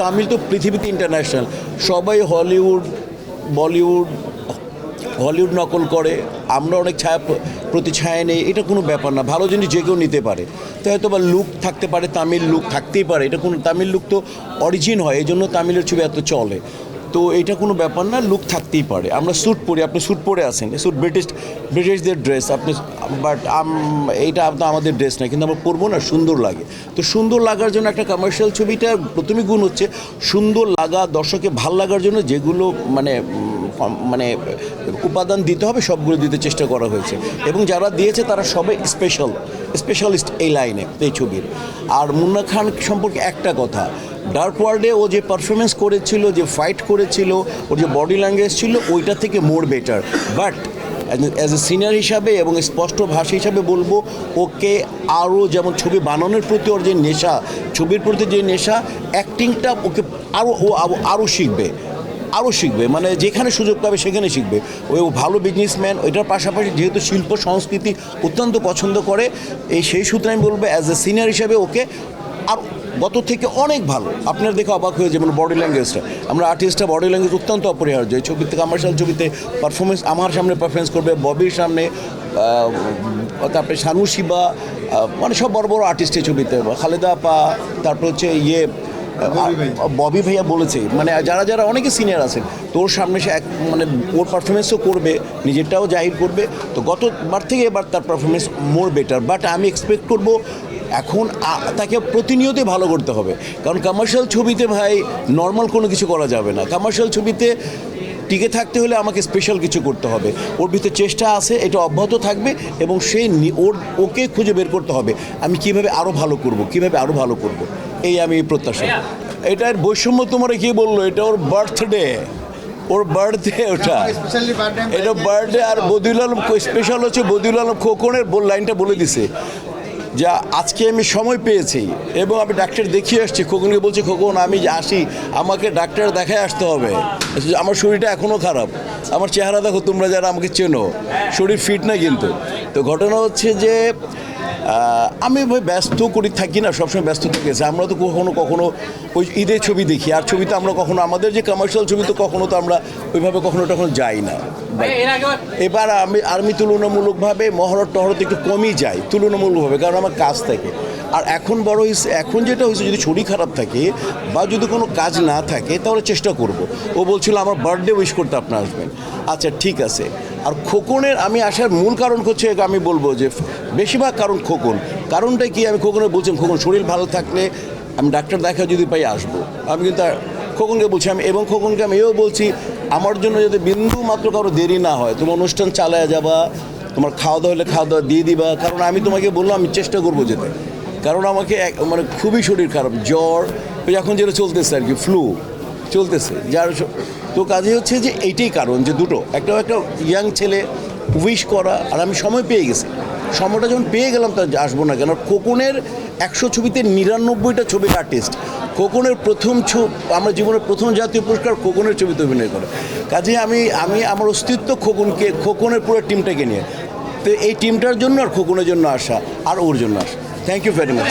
তামিল তো পৃথিবীতে ইন্টারন্যাশনাল, সবাই হলিউড বলিউড নকল করে, আমরা অনেক প্রতি ছায়া নেই, এটা কোনো ব্যাপার না, ভালো জিনিস যে কেউ নিতে পারে। তো হয়তো বা লুক থাকতে পারে, তামিল লুক থাকতেই পারে, এটা কোনো তামিল লুক তো অরিজিন হয়, এই জন্য তামিলের ছবি এত চলে। তো এটা কোনো ব্যাপার না, লুক থাকতেই পারে। আমরা স্যুট পরি, আপনি স্যুট পরে আসেন, স্যুট ব্রিটিশদের ড্রেস, আপনি বাট এইটা আপনার আমাদের ড্রেস না, কিন্তু আমরা পরবো না, সুন্দর লাগে। তো সুন্দর লাগার জন্য একটা কমার্শিয়াল ছবিটার প্রথমে গুণ হচ্ছে সুন্দর লাগা, দর্শকে ভাল লাগার জন্য যেগুলো মানে উপাদান দিতে হবে সবগুলো দিতে চেষ্টা করা হয়েছে, এবং যারা দিয়েছে তারা সবাই স্পেশালিস্ট এই লাইনে, এই ছবির। আর মুন্না খান সম্পর্কে একটা কথা, ডার্ক ওয়ার্ল্ডে ও যে পারফরমেন্স করেছিল, যে ফাইট করেছিল, ওর যে বডি ল্যাঙ্গুয়েজ ছিল, ওইটা থেকে মোর better. But as a senior হিসাবে এবং স্পষ্ট ভাষা হিসাবে বলবো, ওকে আরও যেমন ছবি বানানোর প্রতি ওর যে নেশা, ছবির প্রতি যে নেশা, অ্যাক্টিংটা ওকে আরও শিখবে, মানে যেখানে সুযোগ পাবে সেখানে শিখবে। ও ভালো বিজনেসম্যান, ওইটার পাশাপাশি যেহেতু শিল্প সংস্কৃতি অত্যন্ত পছন্দ করে, সেই সূত্রে আমি বলবো অ্যাজ এ সিনিয়র হিসাবে ওকে আর গত থেকে অনেক ভালো। আপনার দেখে অবাক হয়ে যাবেন বডি ল্যাঙ্গুয়েজটা, আমরা আর্টিস্টটা বডি ল্যাঙ্গুয়েজ অত্যন্ত অপরিহার্য। এই ছবিতে কমার্শিয়াল ছবিতে পারফরমেন্স আমার সামনে পারফরমেন্স করবে, ববির সামনে, তারপরে শানু শিবা, মানে সব বড় বড় আর্টিস্ট এই ছবিতে, খালেদা আপা, তারপর হচ্ছে ববি ভাইয়া বলেছে, মানে যারা অনেকে সিনিয়র আছেন, তোর সামনে সে মানে ওর পারফরমেন্সও করবে, নিজেরটাও জাহির করবে। তো গতবার থেকে এবার তার পারফরমেন্স মোর বেটার, বাট আমি এক্সপেক্ট করব এখন তাকে প্রতিনিয়তই ভালো করতে হবে, কারণ কমার্শিয়াল ছবিতে ভাই নর্মাল কোনো কিছু করা যাবে না। কমার্শিয়াল ছবিতে টিকে থাকতে হলে আমাকে স্পেশাল কিছু করতে হবে, ওর ভিতরে চেষ্টা আছে, এটা অব্যাহত থাকবে, এবং ওকে খুঁজে বের করতে হবে আমি কিভাবে আরও ভালো করব, এই আমি প্রত্যাশা। এটার বৈষম্য তোমরা কি বললো, এটা ওর বার্থডে, ওটা এটা বার্থডে। আর বদিউল আলম স্পেশাল হচ্ছে, বদিউল আলম খোকনের লাইনটা বলে দিছে, যা আজকে আমি সময় পেয়েছি এবং আমি ডাক্তার দেখিয়ে আসছি। খোকনকে বলছি, খোকন আমি আসি, আমাকে ডাক্তার দেখায় আসতে হবে, আমার শরীরটা এখনও খারাপ, আমার চেহারা দেখো, তোমরা যারা আমাকে চেনো, শরীর ফিট না কিন্তু। তো ঘটনা হচ্ছে যে আমি ভাই ব্যস্ত করে থাকি না, সবসময় ব্যস্ত থেকেছে। আমরা তো কখনো ওই ঈদের ছবি দেখি, আর ছবিতে আমরা কখনো আমাদের যে কমার্শিয়াল ছবি তো কখনো তো আমরা ওইভাবে কখনো যাই না। এবার আমি তুলনামূলকভাবে টহরতে একটু কমই যাই তুলনামূলকভাবে, কারণ আমার কাজ থাকে। আর এখন যেটা হয়েছে, যদি শরীর খারাপ থাকে বা যদি কোনো কাজ না থাকে তাহলে চেষ্টা করব। ও বলছিল আমার বার্থডে উইশ করতে আপনি আসবেন, আচ্ছা ঠিক আছে। আর খোকনের আমি আসার মূল কারণ হচ্ছে, আমি বলবো যে বেশিরভাগ কারণটা কি, আমি খোকনের বলছিলাম, খোকন শরীর ভালো থাকলে আমি ডাক্তার দেখা যদি পাই আসবো। আমি কিন্তু খোকনকে বলছি, এবং খোকনকে আমি এও বলছি, আমার জন্য যাতে বিন্দু মাত্র কারো দেরি না হয়, তোমার অনুষ্ঠান চালায় যাবা, তোমার খাওয়া দাওয়া হলে খাওয়া দাওয়া দিয়ে দিবা, কারণ আমি তোমাকে বললাম আমি চেষ্টা করবো যেতে, কারণ আমাকে মানে খুবই শরীর খারাপ, জ্বর এখন যেটা চলতেছে আর কি, ফ্লু চলতেছে, যার তো কাজে হচ্ছে যে এইটাই কারণ, যে দুটো, একটা ইয়াং ছেলে উইশ করা, আর আমি সময় পেয়ে গেছি, সময়টা যখন পেয়ে গেলাম তা আসবো না কেন। খোকনের 100 ছবিতে 99টা ছবির আর্টিস্ট, খোকনের আমরা জীবনের প্রথম জাতীয় পুরস্কার খোকনের ছবিতে অভিনয় করে, কাজে আমি আমার অস্তিত্ব খোকনের পুরো টিমটাকে নিয়ে, তো এই টিমটার জন্য আর খোকনের জন্য আসা, আর ওর জন্য আসা। Thank you very much.